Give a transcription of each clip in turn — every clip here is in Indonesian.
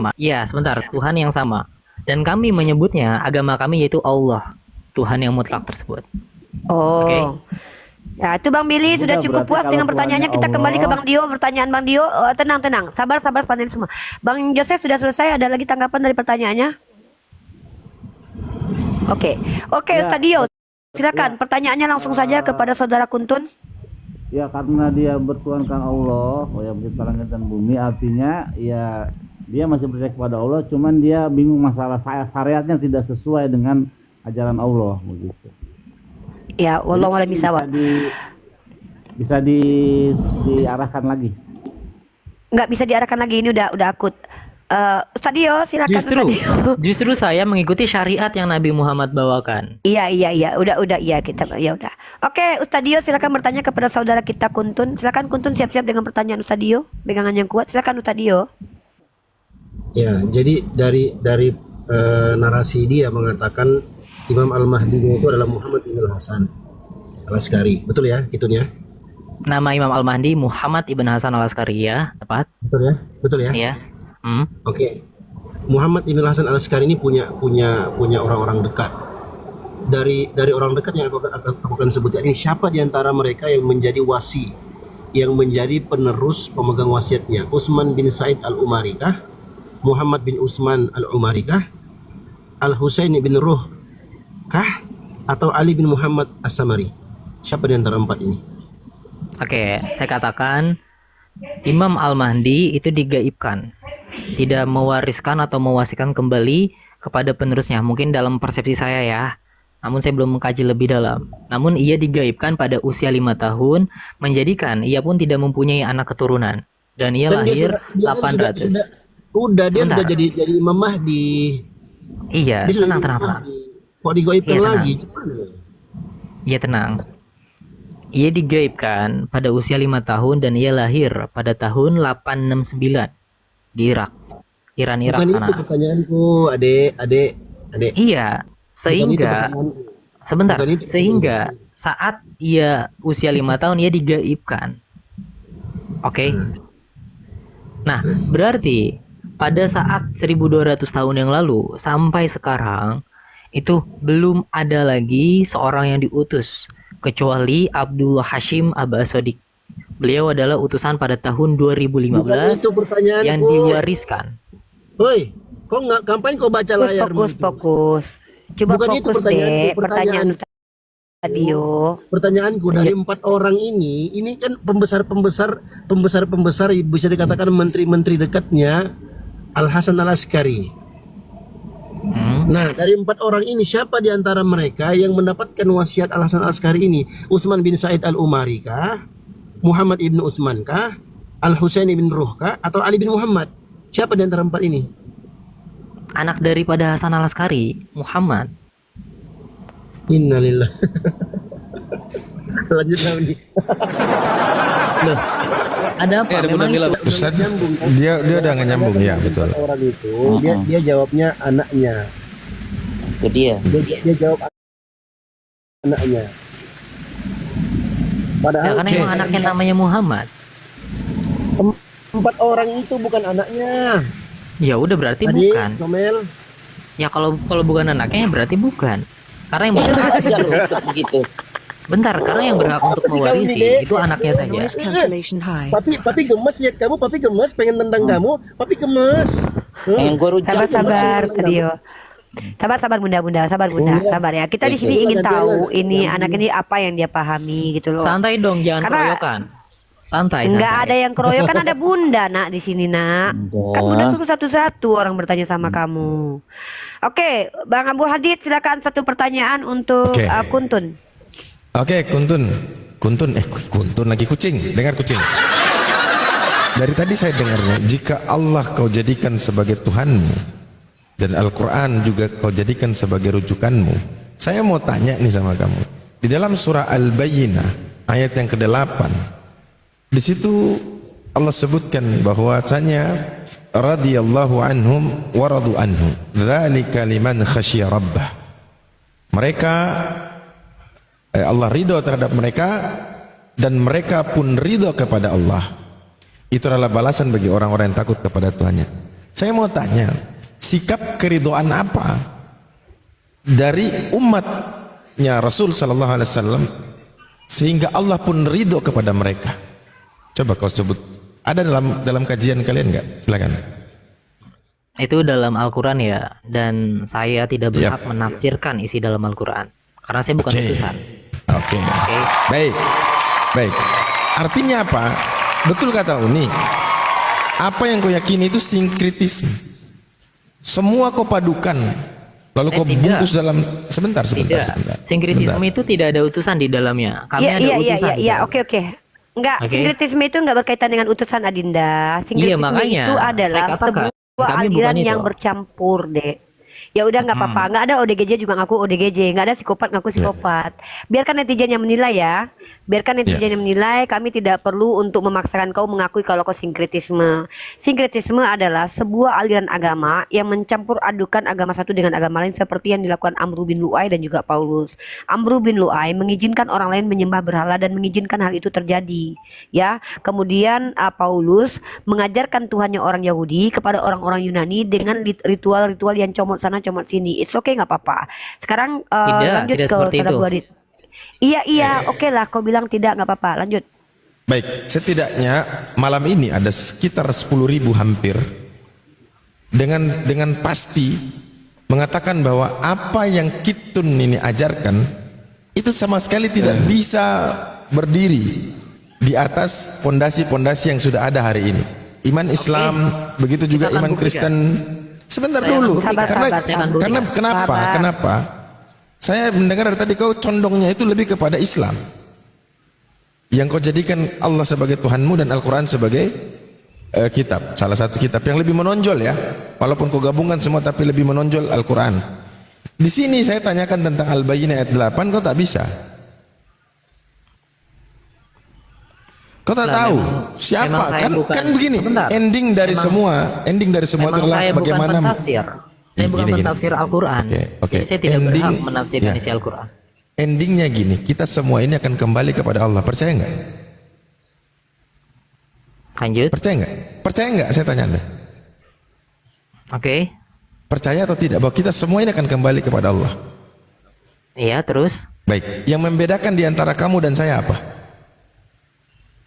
sama. Iya, sebentar, Tuhan yang sama. Dan kami menyebutnya, agama kami yaitu Allah, Tuhan yang mutlak tersebut. Oke? Oh. Ya, itu Bang Billy sudah Udah, cukup berarti puas kalau dengan pertanyaannya. Tuhannya Kita kembali ke Allah, Bang Dio. Pertanyaan Bang Dio, tenang. Sabar panel semua. Bang Joseph sudah selesai. Ada lagi tanggapan dari pertanyaannya? Oke, ya, Ustaz Dio, silakan. Pertanyaannya langsung saja kepada Saudara Kuntun. ya karena dia bertuhankan Allah, yang mencipta langit dan bumi, artinya ya dia masih percaya kepada Allah, cuman dia bingung masalah syariatnya tidak sesuai dengan ajaran Allah begitu. Ya, wallahu a'lam bishawab. Bisa diarahkan lagi. Nggak bisa diarahkan lagi, ini udah akut. Ustaz Dio, silakan Ustaz Dio. Justru saya mengikuti syariat yang Nabi Muhammad bawakan. Iya. Udah kita ya udah. Oke, Ustaz Dio silakan bertanya kepada saudara kita Kuntun. Silakan Kuntun siap-siap dengan pertanyaan Ustaz Dio. Pegangan yang kuat. Silakan Ustaz Dio. Ya, jadi dari narasi dia mengatakan Imam Al-Mahdi itu adalah Muhammad bin Hasan Al-Askari. Betul ya, itunya? Nama Imam Al-Mahdi Muhammad ibn Hasan Al-Askari, ya, tepat? Betul ya? Iya. Oke. Muhammad ibn Hasan Al-Askari ini punya orang-orang dekat. Dari orang dekat yang aku akan sebutkan ini, siapa di antara mereka yang menjadi wasi, yang menjadi penerus pemegang wasiatnya? Utsman bin Said Al-Umari kah? Muhammad bin Utsman Al-Umari kah? Al-Husain bin Ruh kah? Atau Ali bin Muhammad As-Samari? Siapa di antara empat ini? Oke, saya katakan Imam Al-Mahdi itu digaibkan, tidak mewariskan atau mewasikan kembali kepada penerusnya. Mungkin dalam persepsi saya ya, namun saya belum mengkaji lebih dalam. Namun ia digaibkan pada usia 5 tahun, menjadikan ia pun tidak mempunyai anak keturunan. Dan ia lahir 800. Dia sudah jadi Imam Mahdi. Iya, tenang. Kok digaibkan lagi? Iya, tenang. Ia digaibkan pada usia 5 tahun dan ia lahir pada tahun 869 di Irak. Iran Bukan sana. Itu pertanyaanku, adek. Iya, sehingga saat ia usia 5 tahun ia digaibkan. Oke. Nah, berarti pada saat 1200 tahun yang lalu sampai sekarang itu belum ada lagi seorang yang diutus kecuali Abdullah Hashim Abbas-Sodik. Beliau adalah utusan pada tahun 2015 yang diwariskan. Woi, kok nggak kampanye kau baca layar? Fokus. Coba bukan fokus deh pertanyaan Dio. Pertanyaanku dari 4 orang ini kan pembesar bisa dikatakan menteri-menteri dekatnya Al-Hasan Al-Askari. Nah, dari 4 orang ini siapa di antara mereka yang mendapatkan wasiat Al-Hasan Al-Askari ini? Utsman bin Said Al-Umari kah? Muhammad ibn Utsman kah? Al-Husain ibn Ruh kah? Atau Ali bin Muhammad? Siapa di antara 4 ini? Anak daripada Hasan Al-Askari, Muhammad. Innalillah. Lanjut nih. Loh, ada apa? Ustaz, dia udah nggak nyambung ya, betul. Orang itu dia jawabnya anaknya. Itu dia. Dia jawab anaknya. Padahal Ya, karena emang anaknya namanya Muhammad. 4 orang itu bukan anaknya. Ya udah berarti bukan. Comel. Ya kalau bukan anaknya berarti bukan. Karena yang berhak begitu. Bentar, karena yang berhak untuk mewarisi itu anaknya saja. Papi gemes lihat kamu, papi gemes pengen tendang kamu, papi gemes. Pengen gue rujak. Sabar, Dio. Sabar Bunda, sabar ya. Kita di sini ingin tahu ini anak ini apa yang dia pahami gitu loh. Santai dong, jangan keroyokan. Santai. Enggak ada yang keroyokan, ada Bunda nak di sini nak. Kan Bunda suruh satu-satu orang bertanya sama kamu. Oke, Bang Abu Hadid silakan satu pertanyaan untuk Kuntun. Oke, Kuntun lagi kucing, dengar kucing. Dari tadi saya dengarnya, jika Allah kau jadikan sebagai Tuhanmu dan Al-Quran juga kau jadikan sebagai rujukanmu, saya mau tanya nih sama kamu. Di dalam surah Al-Bayyinah ayat yang ke-8, di situ Allah sebutkan bahwasanya radhiyallahu anhum wa radu anhu dzalika liman khasyiya rabbah. Mereka Allah ridho terhadap mereka dan mereka pun ridho kepada Allah. Itu adalah balasan bagi orang-orang yang takut kepada Tuhannya. Saya mau tanya, sikap keridhaan apa dari umatnya Rasul sallallahu alaihi wasallam sehingga Allah pun ridho kepada mereka? Coba kau sebut. Ada dalam kajian kalian enggak? Silakan. Itu dalam Al-Quran ya, dan saya tidak berhak Yap. menafsirkan isi dalam Al-Quran karena saya bukan Oke. utusan. Oke. Oke. Baik. Baik. Artinya apa? Betul kata Uni. Apa yang kau yakini itu sinkritisme. Semua kau padukan. Lalu kau tidak. bungkus dalam sebentar. Tidak, sinkritisme itu tidak ada utusan di dalamnya. Kami Iya, ada iya, utusan. iya, di iya, dalam. oke, oke. Enggak, Oke. sinkretisme itu enggak berkaitan dengan utusan Adinda. Sinkretisme makanya, itu adalah saya katakan, sebuah kami aliran bukan itu. yang bercampur, Dek. Ya udah nggak apa-apa, nggak ada ODGJ juga ngaku ODGJ, nggak ada psikopat ngaku psikopat. Biarkan netizen yang menilai ya, biarkan netizen yang menilai. Kami tidak perlu untuk memaksakan kau mengakui kalau kau sinkretisme. Sinkretisme adalah sebuah aliran agama yang mencampur adukan agama satu dengan agama lain seperti yang dilakukan Amru bin Lu'ai dan juga Paulus. Amru bin Lu'ai mengizinkan orang lain menyembah berhala dan mengizinkan hal itu terjadi. Ya, kemudian Paulus mengajarkan Tuhannya orang Yahudi kepada orang-orang Yunani dengan ritual-ritual yang comot sana comot sini. It's okay, nggak apa-apa. Sekarang lanjut tidak ke seperti cara itu. Bu Adit. Iya, oke lah. Kau bilang tidak, nggak apa-apa. Lanjut. Baik, setidaknya malam ini ada sekitar 10.000 hampir dengan pasti mengatakan bahwa apa yang Kitun ini ajarkan itu sama sekali tidak bisa berdiri di atas pondasi-pondasi yang sudah ada hari ini. Iman Islam, begitu juga Kita akan iman buktikan. Kristen. Sebentar Saya dulu, akan buktikan. Sabar, karena sabar. kenapa? Sabar. Kenapa? Saya mendengar dari tadi kau condongnya itu lebih kepada Islam. Yang kau jadikan Allah sebagai Tuhanmu dan Al-Quran sebagai kitab, salah satu kitab yang lebih menonjol ya. Walaupun kau gabungkan semua tapi lebih menonjol Al-Quran. Di sini saya tanyakan tentang Al-Bayyinah ayat 8, kau tak bisa. Kau tak Lah, tahu memang siapa saya kan bukan- kan begini. Sebentar. Ending dari semua itu Memang adalah saya bagaimana bukan pentafsir. Saya bukan Gini. pentafsir Al-Quran. Oke. Jadi saya tidak Ending- berhak menafsirkan ya. isi Al-Quran. endingnya gini, kita semua ini akan kembali kepada Allah. Percaya nggak? Lanjut. Percaya nggak? Percaya nggak? Saya tanya Anda. Oke. Percaya atau tidak bahwa kita semua ini akan kembali kepada Allah? Iya, terus? Baik. Yang membedakan di antara kamu dan saya apa?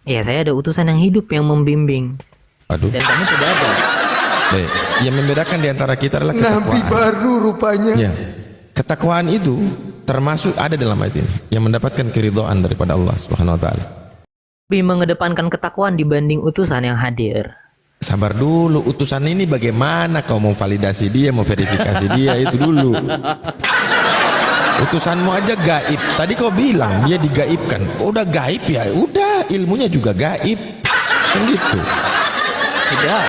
Iya, saya ada utusan yang hidup yang membimbing. Aduh. Dan kamu tidak ada. Baik. Yang membedakan di antara kita adalah ketakwaan. baru rupanya. Ya. Ketakwaan itu termasuk ada dalam ayat ini yang mendapatkan keridhaan daripada Allah Subhanahu wa taala. Lebih mengedepankan ketakwaan dibanding utusan yang hadir. Sabar dulu, utusan ini bagaimana kau mau validasi dia, mau verifikasi dia itu dulu. Utusanmu aja gaib. Tadi kau bilang dia digaibkan. Udah gaib ya, udah ilmunya juga gaib. Kan gitu. Tidak.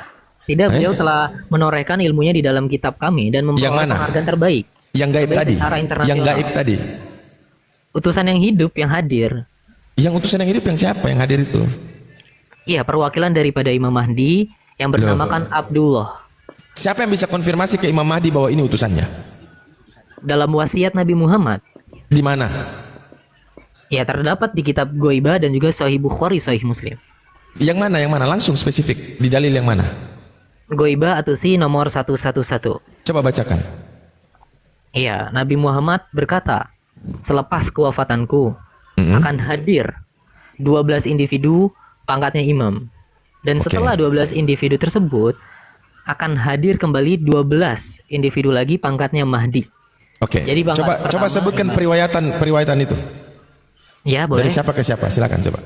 Tidak, beliau telah menorehkan ilmunya di dalam kitab kami dan Yang memperoleh mana? penghargaan terbaik. Yang gaib Terbaik tadi. secara internasional. Yang gaib tadi. Utusan yang hidup yang hadir. Yang utusan yang hidup yang siapa yang hadir itu? Iya, perwakilan daripada Imam Mahdi yang bernamakan Abdullah. Siapa yang bisa konfirmasi ke Imam Mahdi bahwa ini utusannya? Dalam wasiat Nabi Muhammad. Di mana? Ya, terdapat di kitab Goibah dan juga Sahih Bukhari, Sahih Muslim. Yang mana? Yang mana? Langsung spesifik. Di dalil yang mana? Goibah atau si nomor 111. Coba bacakan. Iya, Nabi Muhammad berkata, selepas kewafatanku akan hadir 12 individu pangkatnya imam. Dan Oke. setelah 12 individu tersebut akan hadir kembali 12 individu lagi pangkatnya Mahdi. Oke. Jadi pangkat Coba pertama sebutkan imam. periwayatan itu. Ya, boleh. Dari siapa ke siapa? Silakan coba.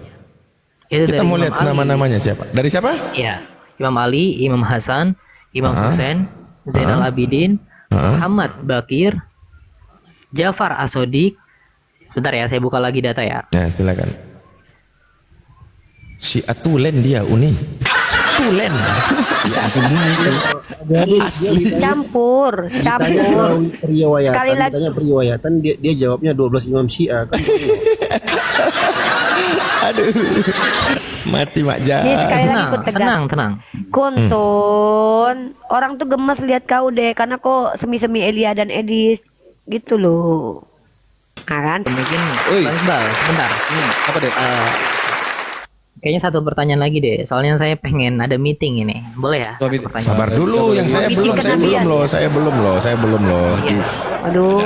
Itu Kita dari mau Imam lihat Ali. nama-namanya siapa. Dari siapa? Ya, Imam Ali, Imam Hasan, Imam Husain, Zainal Abidin, Ah. Muhammad Bakir, Jafar As-Sodiq. Bentar ya, saya buka lagi data ya. Ya, silakan. Si Atulen dia Uni. Tulen. Ya, asli itu. Asli. Campur. Periwayatan, Sekali lagi. ditanya periwayatan, dia jawabnya 12 imam Syiah kan. Aduh. Mati Mak Nih Jah. sekali lagi Tenang, ikut tegak. tenang. Kuntun, orang tuh gemes lihat kau deh, karena kok semi-semi Elia dan Edis gitu loh. Nah kan? Mungkin Oi. Bang Iqbal, sebentar. Apa deh? Kayaknya satu pertanyaan lagi deh. Soalnya saya pengen ada meeting ini. Boleh ya? Oh, Satu meeting. pertanyaan. Sabar dulu, yang saya belum loh, saya belum loh. Iya. Aduh,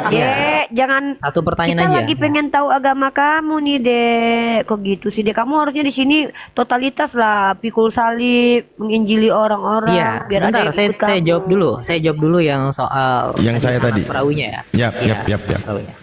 Dek, jangan. Satu pertanyaan Kita aja. lagi pengen tahu agama kamu nih, Dek. Kok gitu sih, Dek? Kamu harusnya di sini totalitas lah, pikul salib, menginjili orang-orang. Iya, biar ada sebentar. yang Saya, ikut saya kamu. jawab dulu. Saya jawab dulu yang soal Yang saya anak tadi. perawinya ya. Yap. Perawinya.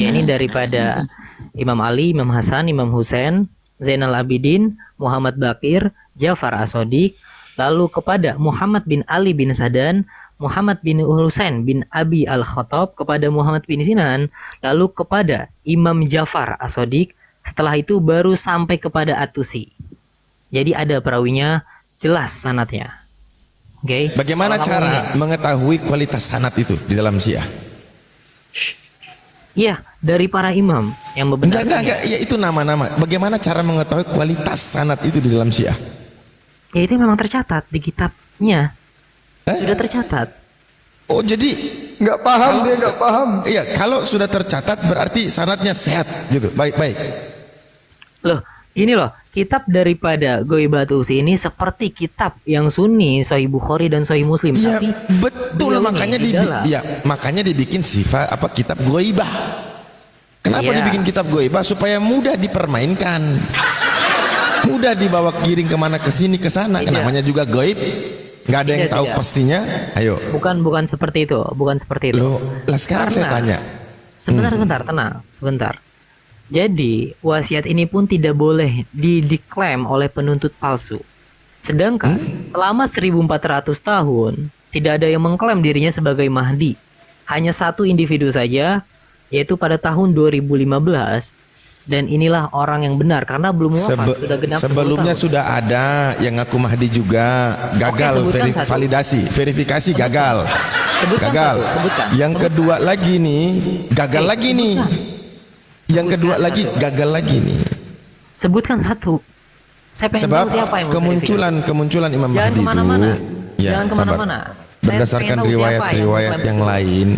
Ya, ini daripada Imam Ali, Imam Hasan, Imam Husain, Zainal Abidin, Muhammad Bakir, Ja'far As-Shadiq, lalu kepada Muhammad bin Ali bin Sadan, Muhammad bin Husain bin Abi Al-Khattab, kepada Muhammad bin Sinan, lalu kepada Imam Ja'far As-Shadiq, setelah itu baru sampai kepada At-Tusi. Jadi ada perawinya, jelas sanadnya. Oke. Bagaimana Kalau kamu cara ingat- mengetahui kualitas sanad itu di dalam Syiah? Iya, dari para imam yang membenarkan. Enggak, ya itu nama-nama. Bagaimana cara mengetahui kualitas sanad itu di dalam Syiah? Ya itu memang tercatat di kitabnya. Eh? Sudah tercatat. Oh, jadi Nggak paham, dia nggak paham. iya, kalau sudah tercatat berarti sanadnya sehat gitu. Baik. Loh, ini loh, kitab daripada Goibatusi ini seperti kitab yang Sunni, Sahih Bukhari dan Sahih Muslim. Iya, Tapi betul, beliau makanya ini di dalam. makanya dibikin sifat kitab Goibah. Kenapa Iya. dibikin kitab Goibah? Supaya mudah dipermainkan. Mudah dibawa giring kemana ke sini ke sana. Tidak. Namanya juga goib. Nggak ada yang Tidak, tahu tidak. pastinya. Ayo. Bukan seperti itu, bukan seperti itu. Loh, lah sekarang saya Karena- tanya. Sebentar, tenang, sebentar. Jadi, wasiat ini pun tidak boleh diklaim oleh penuntut palsu. Sedangkan selama 1400 tahun tidak ada yang mengklaim dirinya sebagai Mahdi. Hanya satu individu saja, yaitu pada tahun 2015. Dan inilah orang yang benar karena belum wafat, sudah genap 10 Sebelumnya tahun. sudah ada yang ngaku Mahdi juga gagal Oke, sebutkan satu. verifikasi gagal. Sebutkan Gagal. satu, sebutkan. Yang kedua lagi nih, gagal lagi nih. Yang kedua Sebutkan lagi satu. gagal lagi nih. Sebutkan satu. Saya pengen Sebab tahu siapa yang kemunculan Imam Jangan Mahdi kemana-mana. itu, ya, Jangan kemana-mana. sabar. Saya Berdasarkan pengen tahu siapa riwayat-riwayat yang yang lain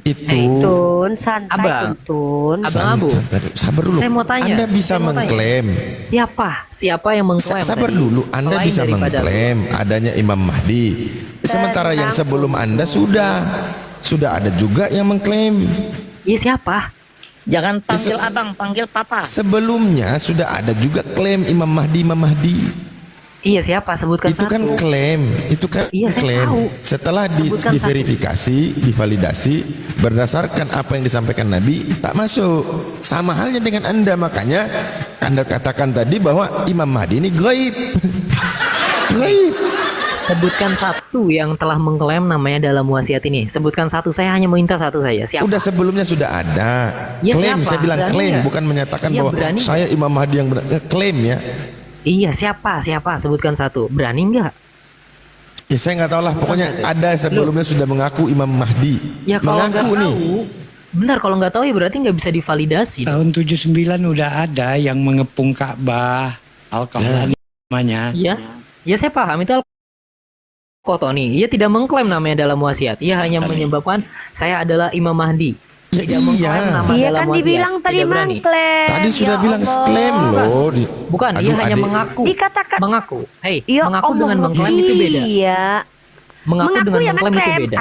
itu. Tun, santai, Abang. Tun. Abang Abu. Sabar dulu. Saya mau tanya. Anda bisa Saya mau tanya. mengklaim. Siapa yang mengklaim? Sabar tadi? dulu, Anda Selain bisa daripada- mengklaim adanya Imam Mahdi. Sementara yang sebelum Anda sudah ada juga yang mengklaim. Iya siapa? Jangan panggil abang, panggil papa. Sebelumnya sudah ada juga klaim Imam Mahdi. Iya siapa? Sebutkan Itu kan satu. klaim, itu kan Iya, saya klaim. tahu. Setelah Sebutkan diverifikasi, divalidasi berdasarkan apa yang disampaikan Nabi, tak masuk. Sama halnya dengan Anda, makanya Anda katakan tadi bahwa Imam Mahdi ini gaib. Gaib. Sebutkan satu yang telah mengklaim namanya dalam wasiat ini. Sebutkan satu. Saya hanya minta satu saja. Siapa? Udah sebelumnya sudah ada. Ya, Klaim, siapa? saya bilang Berani klaim, nggak? bukan menyatakan Iya, bahwa berani saya Imam Mahdi yang benar. Klaim ya. Iya siapa? Sebutkan satu. Berani nggak? Ya saya nggak tahu lah, pokoknya ada sebelumnya sudah mengaku Imam Mahdi. Ya kalau nggak Mengaku nih. tahu. Benar, kalau nggak tahu ya berarti nggak bisa divalidasi. Tahun 79 udah ada yang mengepung Ka'bah, Al-Qahtani namanya. Iya. Ya saya paham itu Al-Qotoni. Ia tidak mengklaim namanya dalam wasiat. Ia hanya menyebabkan saya adalah Imam Mahdi. Ya Tidak mengklaim iya. nama Iya dalam kan wasiat. dibilang tadi Tidak berani. mengklaim. Tadi sudah Ya bilang Allah. klaim loh. Bukan, dia Aduh, hanya adik. mengaku. Dikatakan. Mengaku. Hei, Ya mengaku Allah, dengan mengklaim itu beda. Iya. Mengaku dengan ya mengklaim itu beda.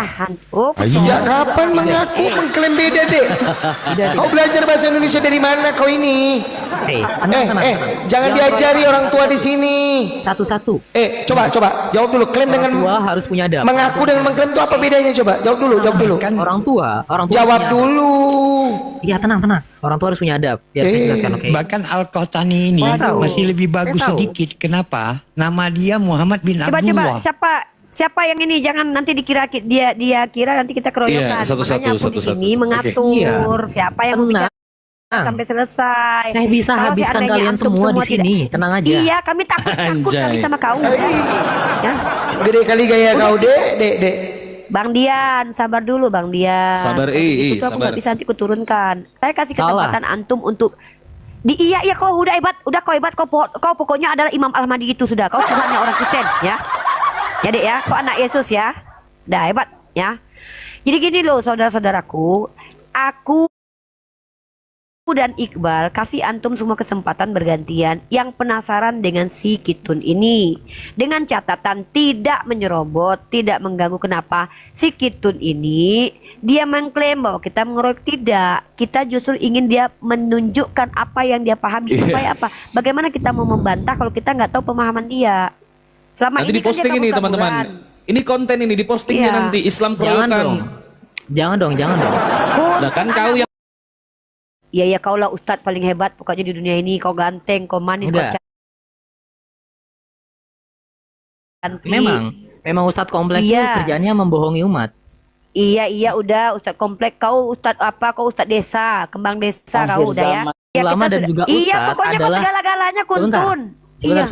Oh, Ayo. Sejak kapan mengaku mengklaim beda, Dek? Tidak, Kau tidak. belajar bahasa Indonesia dari mana kau ini? Hei, tenang. Jangan diajari orang tua di sini. Satu-satu. Coba jawab dulu. Klaim dengan Tua harus punya adab. mengaku dengan mengklaim itu apa bedanya? Coba jawab dulu. Kan Orang tua Jawab punya adab. dulu. Iya, tenang. Orang tua harus punya adab. Biar saya jelaskan, oke? bahkan Al-Qahtani ini Saya tahu. masih lebih bagus Saya tahu. sedikit. Kenapa? Nama dia Muhammad bin Coba Abdullah. siapa yang ini, jangan nanti dikira dia kira nanti kita keroyokan. Iya, satu-satu, Makanya aku di satu-satu. sini mengatur Iya. siapa yang Tenang. bicara sampai selesai. Saya bisa Kalau habiskan seandainya kalian antum semua di tidak- sini. Tenang aja. Iya, kami takut Anjay. kami sama kau. Ya. Gede kali gaya kau, Dek. Bang Dian, sabar dulu Bang Dian. Sabar, Itu tuh aku sabar. nggak bisa nanti kuturunkan. Saya kasih Salah. kesempatan antum untuk iya kau udah hebat, kau pokoknya adalah Imam Al-Mahdi itu sudah. Kau Tuhannya orang Kristen ya. Jadi ya, kau anak Yesus ya. Dah hebat ya. Jadi gini loh saudara-saudaraku, aku dan Iqbal kasih antum semua kesempatan bergantian yang penasaran dengan si Kitun ini, dengan catatan tidak menyerobot, tidak mengganggu. Kenapa? Si Kitun ini dia mengklaim bahwa kita mengeroyok, tidak, kita justru ingin dia menunjukkan apa yang dia pahami. Supaya apa? Bagaimana kita mau membantah kalau kita nggak tahu pemahaman dia? Selama Nanti ini kan diposting dia ini kabur-kaburan. teman-teman. Ini konten ini dipostingnya Iya. nanti Islam Jangan keroyokan. dong. Jangan dong. Nah kan kau yang Ya kau lah ustadz paling hebat pokoknya di dunia ini. Kau ganteng, kau manis, kau Enggak. cantik. Memang Ustadz kompleks itu Iya. kerjaannya membohongi umat. Iya udah ustadz komplek. Kau ustadz apa? Kau ustadz desa, kembang desa kau udah ya. Ya, Ulama kita dan sudah- juga Iya ustadz pokoknya kau adalah- segala-galanya kuntun. Sebentar.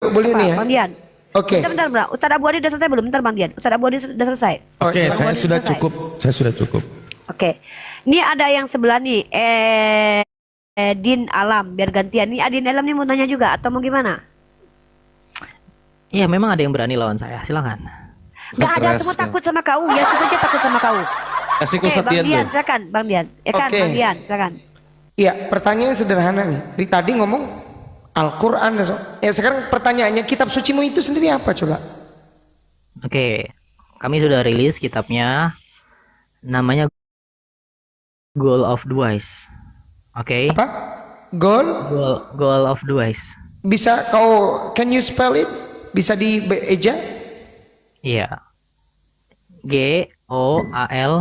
Boleh nih ya. Bang Dian. Oke. Bentar. Ustadz Abu Hadi udah selesai belum? Bentar Bang Dian. Ustadz Abu Hadi sudah selesai. Oke, Bang saya Hadi sudah selesai. cukup. Saya sudah cukup. Oke. Ini ada yang sebelah nih. Din Alam biar gantian. Nih Adin Alam nih mau nanya juga atau mau gimana? Iya, memang ada yang berani lawan saya. Silakan. Gak ada, Keras, semua ya. takut sama kau. Ya saja takut sama kau. kasih Oke, kusat Bang Dian Dian, tuh. silakan, Bang Dian. Ya kan, Oke. Bang Dian, silakan. Iya, pertanyaan sederhana nih. Di tadi ngomong Al-Quran. Ya sekarang pertanyaannya, kitab sucimu itu sendiri apa coba? Oke. Kami sudah rilis kitabnya. Namanya Goal of the Wise. Oke. Apa? Goal? Goal of the Wise. Bisa can you spell it? Bisa dieja? Iya. GOAL.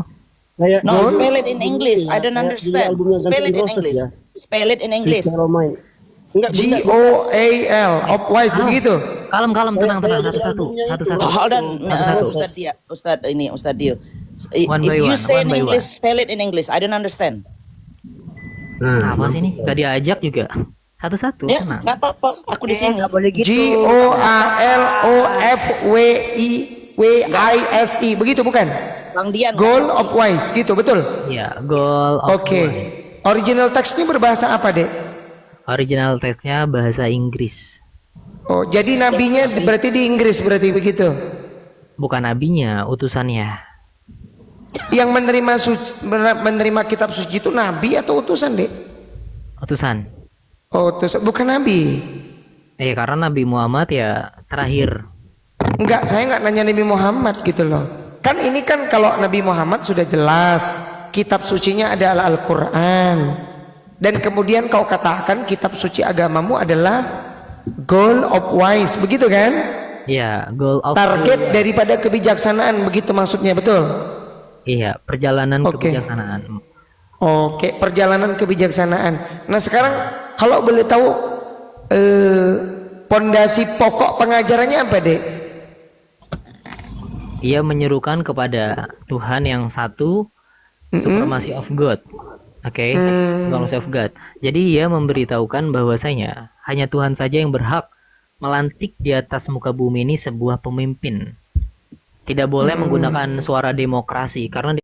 Kayak No, Goal- spell it in English. I don't kayak understand. di albumnya Guns Spell N' it in Roses English. ya. Spell it in English. Criminal Mind. Enggak, bunda. Goal of wise begitu. Kalem, tenang. kayak di Satu-satu. albumnya itu. Satu-satu. Oh, hold on, Satu-satu. Ustadz Dio. One If by you one, say in one by English, one. spell it in English. I don't understand. Nah, Apa sih ini? Gak diajak juga. Satu-satu. Ya, Tenang. nggak apa-apa. Aku di sini. Nggak boleh gitu. GOALOFWISE begitu bukan? Bang Dian. Goal of wise gitu betul? Iya, Goal of Oke. the Wise. Original teksnya berbahasa apa dek? Original teksnya bahasa Inggris. Oh jadi nabinya berarti di Inggris berarti begitu? Bukan nabinya, utusannya. Yang menerima kitab suci itu nabi atau utusan dek? Utusan. Oh utusan bukan nabi. Karena Nabi Muhammad ya terakhir. Enggak, saya enggak nanya Nabi Muhammad gitu loh. Kan ini kan kalau Nabi Muhammad sudah jelas kitab sucinya adalah Al-Quran. Dan kemudian kau katakan kitab suci agamamu adalah Goal of Wise, begitu kan? Iya, Goal of Target daripada kebijaksanaan, begitu maksudnya, betul? Iya, perjalanan Oke. kebijaksanaan. Oke, perjalanan kebijaksanaan. Nah sekarang kalau boleh tahu pondasi pokok pengajarannya apa dek? Ia menyerukan kepada Tuhan yang satu, supremacy of God. Oke, supremacy of God. Jadi ia memberitahukan bahwasanya hanya Tuhan saja yang berhak melantik di atas muka bumi ini sebuah pemimpin. Tidak boleh menggunakan suara demokrasi karena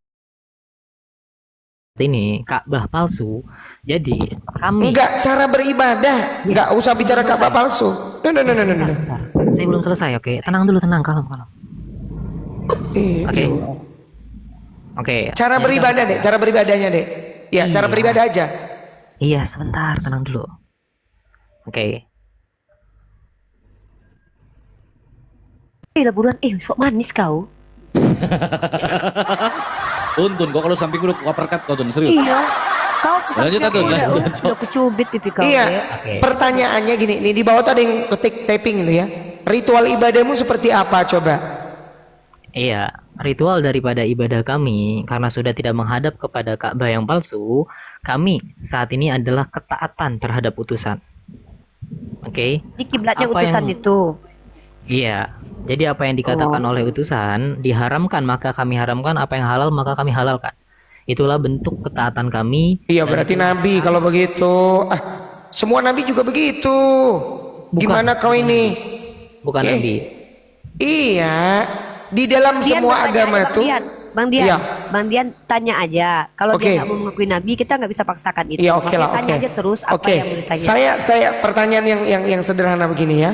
ini Ka'bah palsu. Jadi kami Enggak, cara beribadah. Enggak usah bicara Ka'bah palsu. No. Sebentar. Saya belum selesai, oke. Tenang dulu, kalem. Oke. Oke. Cara beribadah dek, cara beribadahnya dek. Ya, cara Iya. beribadah aja. Iya, sebentar, tenang dulu. Oke. Buruan, sok manis kau. Tuntun kok kalau samping udah perkat kau tuh serius. Iya. Kau Lanjut, Atun, lanjut. udah kecubit pipi kau. Iya. Dek. Oke. Pertanyaannya gini, nih di bawah tuh ada yang ketik taping itu ya. Ritual ibadahmu seperti apa coba? Iya, ritual daripada ibadah kami karena sudah tidak menghadap kepada Ka'bah yang palsu, kami saat ini adalah ketaatan terhadap utusan. Oke. Di kiblatnya Apa utusan yang- itu. Iya. Jadi apa yang dikatakan oleh utusan diharamkan maka kami haramkan, apa yang halal maka kami halalkan. Itulah bentuk ketaatan kami. Iya berarti nabi kalau begitu. Semua nabi juga begitu. Bukan. Gimana kau ini? Bukan Eh, nabi. Iya. Di dalam Dian, semua bertanya agama aja, tuh. Bang Dian, Iya. Bang Dian tanya aja. Kalau Oke. dia nggak mau mengakui nabi, kita nggak bisa paksakan itu. Iya oke Makanya lah, tanya oke. aja terus apa Oke. yang mau ditanya. Saya pertanyaan yang sederhana begini ya.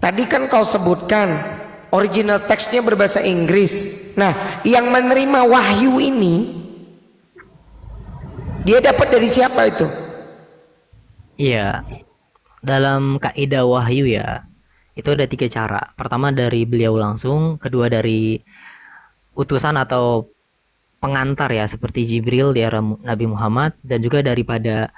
Tadi kan kau sebutkan original teksnya berbahasa Inggris. Nah, yang menerima wahyu ini Dia dapat dari siapa itu? Iya, dalam kaidah wahyu ya, itu ada 3 cara. Pertama dari beliau langsung, kedua dari utusan atau pengantar ya, seperti Jibril di era Nabi Muhammad, dan juga daripada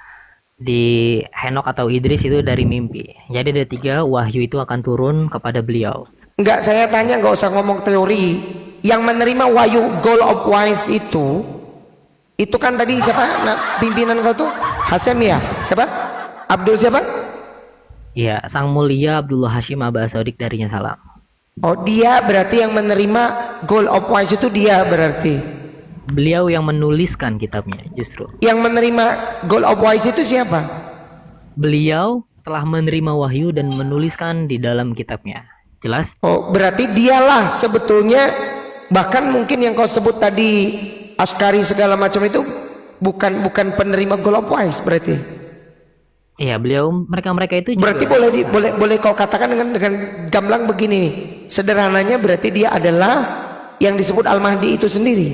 di Henok atau Idris itu dari mimpi. Jadi ada 3 wahyu itu akan turun kepada beliau. Enggak, saya tanya, enggak usah ngomong teori. Yang menerima wahyu goal of wise itu kan tadi siapa? Nah, pimpinan kau tuh Hasem ya? Siapa? Abdul siapa? Iya, Sang Mulia Abdullah Hashim Aba Sodik darinya salam. Oh, dia berarti yang menerima goal of wise itu dia berarti. Beliau yang menuliskan kitabnya justru. Yang menerima goal of wise itu siapa? Beliau telah menerima wahyu dan menuliskan di dalam kitabnya. Jelas? Oh, berarti dialah sebetulnya, bahkan mungkin yang kau sebut tadi Askari segala macam itu bukan penerima goal of wise berarti. Iya, beliau mereka itu juga. Berarti boleh kau katakan dengan gamblang begini nih. Sederhananya berarti dia adalah yang disebut Al-Mahdi itu sendiri.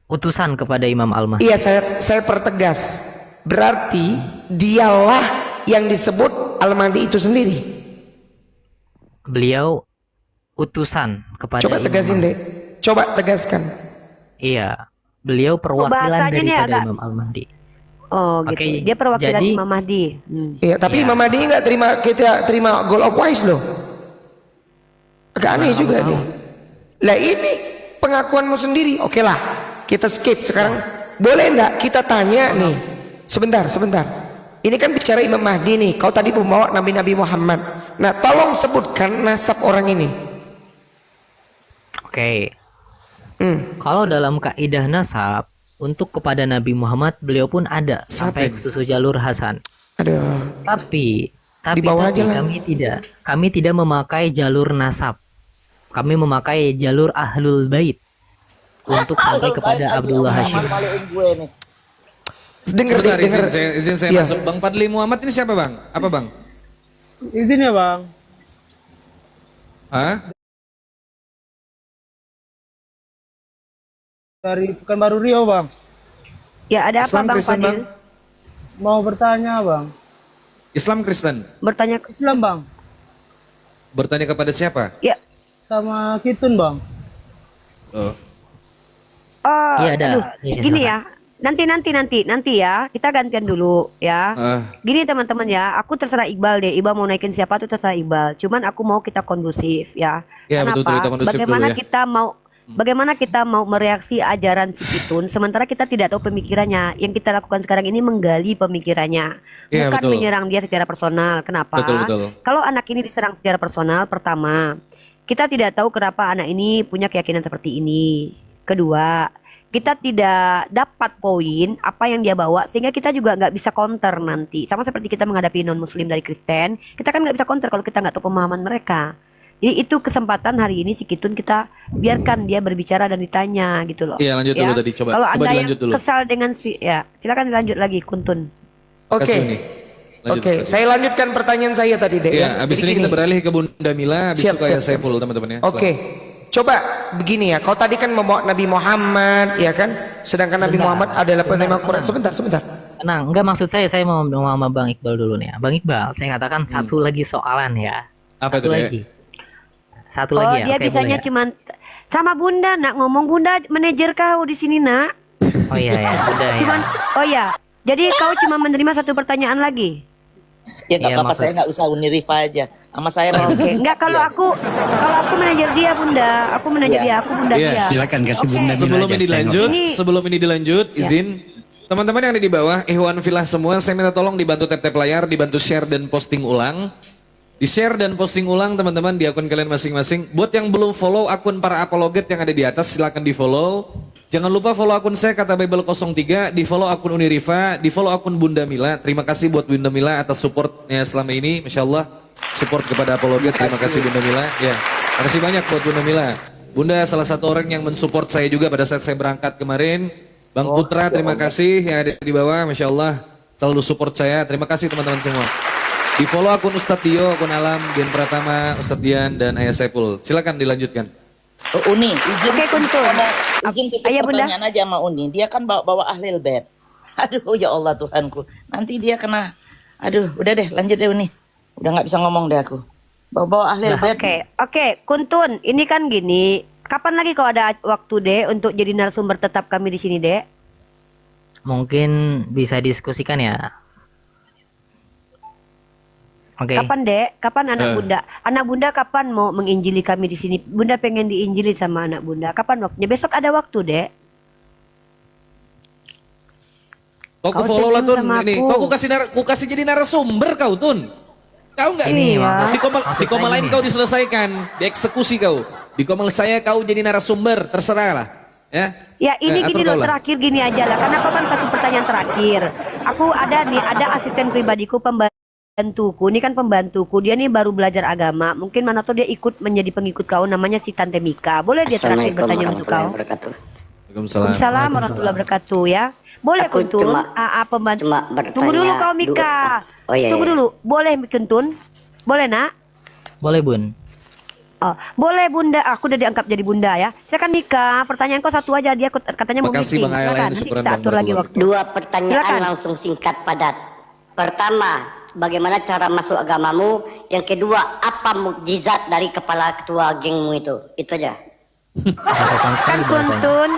Utusan kepada Imam Al-Mahdi. Iya, saya pertegas. Berarti dialah yang disebut Al-Mahdi itu sendiri. Beliau utusan kepada Coba Imam tegasin Al-Mahdi. deh. Coba tegaskan. Iya, beliau perwakilan bahasanya nih daripada agak- Imam Al-Mahdi. Oh gitu. Oke, Dia perwakilan jadi- Imam Mahdi. Iya, tapi Iya. Imam Mahdi nggak terima goal of wise loh. Agak aneh Mana juga kamu nih. Lah ini pengakuanmu sendiri. Oke lah, kita skip sekarang. Boleh enggak kita tanya nih? Sebentar. Ini kan bicara Imam Mahdi nih. Kau tadi membawa Nabi Muhammad. Nah, tolong sebutkan nasab orang ini. Oke. Kalau dalam kaidah nasab untuk kepada Nabi Muhammad beliau pun ada sampai susu jalur Hasan. Aduh. Tapi Di bawah aja lah. kami tidak memakai jalur nasab. Kami memakai jalur Ahlul Bait untuk sampai kepada Abdullah Hashim. Maluin gue nih. Sebentar, izin saya Iya. masuk. Bang Fadli Muhammad ini siapa bang? Apa bang? Izin ya bang. Hah? Dari Pekanbaru Riau bang. Ya ada apa Islam Bang Kristen Fadil? bang? Mau bertanya bang. Islam Kristen. Bertanya Islam bang. Bertanya kepada siapa? ya. Sama Kitun bang. Oh. Oh, Iya, ada. aduh, Iya, gini silakan. ya. Nanti ya. Kita gantian dulu ya. Gini teman-teman ya, aku terserah Iqbal deh. Iqbal mau naikin siapa tuh terserah Iqbal. Cuman aku mau kita kondusif ya. Ya, Kenapa? betul, kita kondusif Bagaimana dulu ya. bagaimana kita mau mereaksi ajaran si Kitun sementara kita tidak tahu pemikirannya. Yang kita lakukan sekarang ini menggali pemikirannya, Iya, bukan betul. menyerang dia secara personal. Kenapa? Betul. Kalau anak ini diserang secara personal, pertama, kita tidak tahu kenapa anak ini punya keyakinan seperti ini. Kedua, kita tidak dapat poin apa yang dia bawa sehingga kita juga nggak bisa counter nanti. Sama seperti kita menghadapi non muslim dari Kristen, kita kan nggak bisa counter kalau kita nggak tahu pemahaman mereka. Jadi itu kesempatan hari ini si Kitun kita biarkan dia berbicara dan ditanya gitu loh. Iya, lanjut Ya. dulu tadi, coba. Kalau Coba Anda yang dilanjut dulu. kesal dengan silakan dilanjut lagi Kuntun. Oke. Kasih ini. Lanjut, Oke, Ustaz. saya lanjutkan pertanyaan saya tadi deh. Iya, abis Jadi ini kita gini. beralih ke Bunda Mila, abis Siap, itu kayak siap. Saiful teman-teman ya. Oke, coba begini ya. Kau tadi kan membawa Nabi Muhammad, ya kan? Sedangkan Nabi Muhammad adalah penerima Quran. Sebentar. Nah, enggak, maksud saya mau ngomong sama Bang Iqbal dulu nih ya. Bang Iqbal, saya katakan satu lagi soalan ya. Apa itu, Satu Dek? lagi. Satu Oh, lagi ya. dia Oke, bisanya boleh ya? cuman sama Bunda nak ngomong Bunda manajer kau di sini nak. Oh iya ya, udah ya. Cuman oh ya. Jadi kau cuma menerima satu pertanyaan lagi. Ya nggak Iya, apa-apa, maksud- saya nggak usah Unirifa aja. Sama saya mau. Oke, enggak kalau aku manajer dia Bunda, aku manajer dia, aku Bunda Iya. dia. Silakan kasih Bunda Mila Sebelum aja, ini saya dilanjut, Ini- izin teman-teman yang ada di bawah, Ikhwan Filah semua, saya minta tolong dibantu tap-tap layar, dibantu share dan posting ulang. Di-share dan posting ulang teman-teman di akun kalian masing-masing. Buat yang belum follow akun para apologet yang ada di atas, silakan di-follow. Jangan lupa follow akun saya Kata Bible 03, di-follow akun Unirifa, di-follow akun Bunda Mila. Terima kasih buat Bunda Mila atas supportnya selama ini, Masya Allah. Support kepada apologet, terima kasih Bunda Mila. Ya, terima kasih banyak buat Bunda Mila. Bunda salah satu orang yang mensupport saya juga pada saat saya berangkat kemarin. Bang Putra, terima kasih yang ada di bawah, Masya Allah. Selalu support saya, terima kasih teman-teman semua. Di follow akun Ustadz Dio, akun Alam, Dian Pratama, Ustadz Dian, dan Ayah Saiful. Silakan dilanjutkan. Uni, izin. Oke, Kuntun. Izin titip Ayah, Bunda. pertanyaan aja sama Uni. Dia kan bawa ahlil bait. Aduh ya Allah Tuhanku. Nanti dia kena. Aduh, udah deh lanjut deh nih. Udah nggak bisa ngomong deh aku. Bawa-bawa ahli bait. Oke, Kuntun, ini kan gini. Kapan lagi kau ada waktu dek untuk jadi narasumber tetap kami di sini dek? Mungkin bisa diskusikan ya. Oke. Kapan dek? Kapan anak bunda? Anak bunda kapan mau menginjili kami di sini? Bunda pengen diinjili sama anak bunda. Kapan waktunya? Besok ada waktu dek. Kau Kau follow lah senyum Tun. sama Ini, aku. ku kasih jadi narasumber kau Tun. Kau nggak Ini Iya. di komal lain kau diselesaikan, dieksekusi kau. Di komal saya kau jadi narasumber, terserah lah. Ya. Ya ini Atur gini kau loh lah. terakhir gini aja lah. Karena kan satu pertanyaan terakhir. Aku ada nih, ada asisten pribadiku pembantuku. Ini kan pembantuku. Dia nih baru belajar agama. Mungkin mana tuh dia ikut menjadi pengikut kau. Namanya si Tante Mika. Boleh dia terakhir bertanya untuk kau? Waalaikumsalam. Waalaikumsalam warahmatullahi wabarakatuh ya. Boleh Aku Kuntun? cuma Pembantu. bertanya Tunggu dulu kau Mika. Oh iya, Tunggu iya. dulu. Boleh Kuntun? Boleh nak? Boleh Bun. Oh, boleh bunda. Aku udah dianggap jadi bunda ya. Silakan Mika. Pertanyaan kau satu aja. Dia katanya mau Makasih meeting. Bang ALN, Silakan. Nanti syukuran kita Bang atur lagi Barakallah. waktu. Dua pertanyaan Silakan. langsung singkat padat. Pertama, bagaimana cara masuk agamamu? Yang kedua, apa mukjizat dari kepala ketua gengmu itu? Itu aja. Kan Kuntun.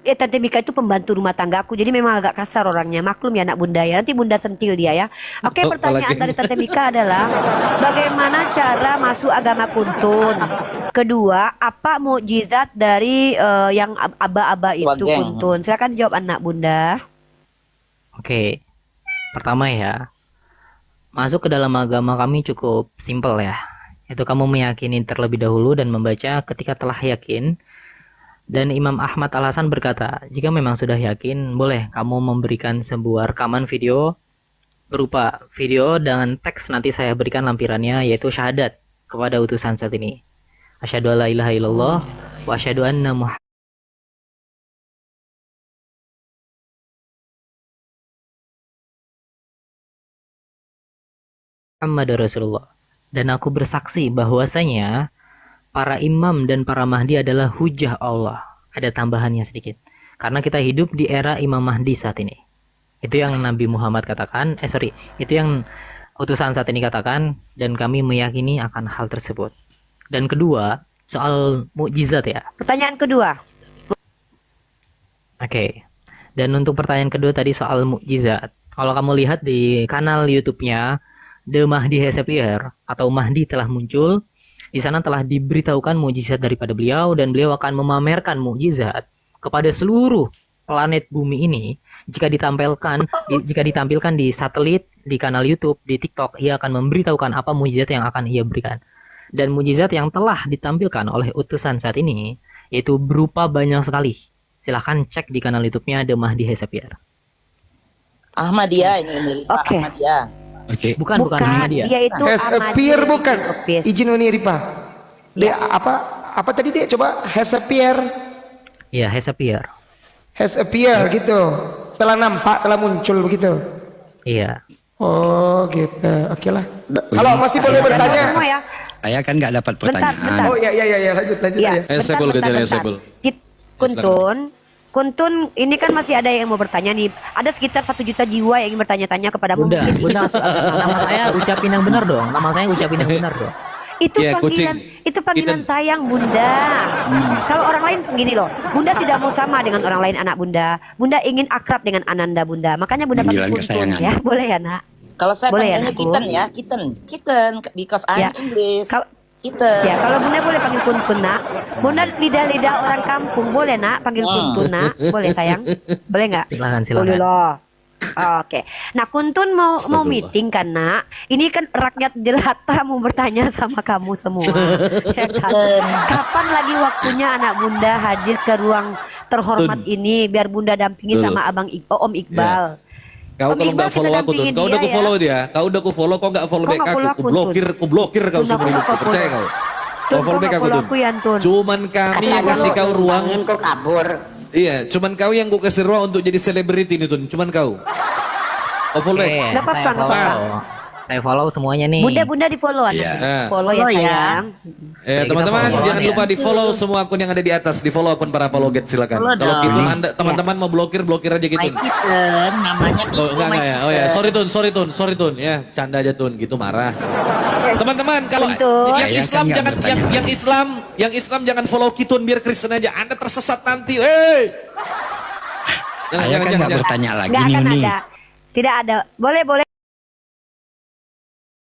Tante Mika itu pembantu rumah tangga aku. Jadi memang agak kasar orangnya. Maklum ya anak bunda ya. Nanti bunda sentil dia ya. Oke, Oh, pertanyaan apalagi. dari Tante Mika adalah bagaimana cara masuk agama Kuntun? Kedua, apa mukjizat dari yang aba-aba itu Wageng. Kuntun? Silakan jawab anak bunda. Oke. Pertama ya. Masuk ke dalam agama kami cukup simpel ya. Itu kamu meyakini terlebih dahulu dan membaca ketika telah yakin. Dan Imam Ahmad Al-Hasan berkata, jika memang sudah yakin, boleh kamu memberikan sebuah rekaman video berupa video dengan teks nanti saya berikan lampirannya yaitu syahadat kepada utusan saat ini. Asyhadu alla ilaha illallah wa asyhadu anna Muhammadar Rasulullah. Dan aku bersaksi bahwasanya para imam dan para mahdi adalah hujah Allah. Ada tambahannya sedikit. Karena kita hidup di era Imam Mahdi saat ini. Itu yang Nabi Muhammad katakan. Itu yang utusan saat ini katakan. Dan kami meyakini akan hal tersebut. Dan kedua, soal mukjizat ya. Pertanyaan kedua. Oke. Dan untuk pertanyaan kedua tadi soal mukjizat. Kalau kamu lihat di kanal YouTube-nya The Mahdi Has Appeared atau Mahdi telah muncul, di sana telah diberitahukan mukjizat daripada beliau dan beliau akan memamerkan mukjizat kepada seluruh planet bumi ini. Jika ditampilkan di satelit, di kanal YouTube, di TikTok, ia akan memberitahukan apa mukjizat yang akan ia berikan. Dan mukjizat yang telah ditampilkan oleh utusan saat ini yaitu berupa banyak sekali. Silahkan cek di kanal YouTube-nya The Mahdi Has Appeared. Ahmadiyah ini Rifa Oke. Ahmadiyah. Oke. Bukan Ahmadiyah. Dia itu Has appear bukan? Izin Uni Ripa. Dia apa tadi dia coba has appear. Ya, Has Appeared. Has appear gitu. Setelah nampak telah muncul begitu. Iya. Oh gitu. Oke lah. Kalau masih boleh bertanya. Semua ya. Saya kan nggak dapat Bentar, pertanyaan. bentar. Oh iya lanjut Iya. aja. Esebel, Gajah, esebel. Sip. Kuntun, ini kan masih ada yang mau bertanya nih. Ada sekitar 1 juta jiwa yang ingin bertanya-tanya kepadamu. Bunda, Mungkin Bunda, nama saya ucapin yang benar dong. Nama saya ucapin yang benar dong. itu Iya, panggilan, kucing. itu panggilan Kitten. sayang Bunda. Kalau orang lain gini loh, Bunda tidak mau sama dengan orang lain anak Bunda. Bunda ingin akrab dengan Ananda Bunda. Makanya Bunda panggil Panggilan Kuntun kesayangan. ya. Boleh ya, Nak? Kalau saya Boleh ya, panggilnya anakku? Kitten ya, Kitten, because I'm Ya. English. Kalau- Kitten. Ya, kalau Bunda boleh panggil Kuntun, Nak. Bunda lidah-lidah orang kampung, boleh, Nak, panggil Kuntun, Nak. Boleh, sayang? Boleh nggak? Silakan, Boleh silakan. loh. Oke. Nah, Kuntun mau Astagfirullah. meeting kan, Nak? Ini kan rakyat jelata mau bertanya sama kamu semua. Ya kan? Kapan lagi waktunya anak Bunda hadir ke ruang terhormat ini biar Bunda dampingi Betul. sama Om Iqbal. Kau Om kalau Iqbal nggak follow kita aku tuh, dampingin kau udah dia ku ya. follow dia, kau udah ku follow, kau nggak follow Kau back nggak aku, follow ku blokir kau Tun, seumur kau hidup, nggak percaya follow. kau. Tun, Kau follow kau back nggak aku follow tuh. aku, Yan, Tun. Cuman kami yang Katanya kasih lu kau ruang, ngembangin kok kabur. iya, cuman kau yang ku kasih ruang untuk jadi selebriti nih Tun, cuman kau. Kau follow back. Nggak apa-apa, saya nggak apa-apa. follow. Saya follow semuanya nih. Bunda di follow Iya. follow ya Follow ya. sayang. Ya, kita Teman-teman follow jangan ya. lupa di follow semua akun yang ada di atas. Di follow akun para apologet silakan. Follow Kalau dong. gitu Anda teman-teman mau blokir aja gitu. My Kitten, namanya Oh itu enggak My ya. Oh ya, Kitten. sorry Tun. Ya, canda aja Tun, gitu marah. Teman-teman kalau Tuntun. yang Saya Islam kan nggak jangan bertanya. yang Islam jangan follow Kitun biar Kristen aja. Anda tersesat nanti. Hei. Saya kan nggak bertanya lagi Nggak nih akan Uni. ada. Tidak ada. Boleh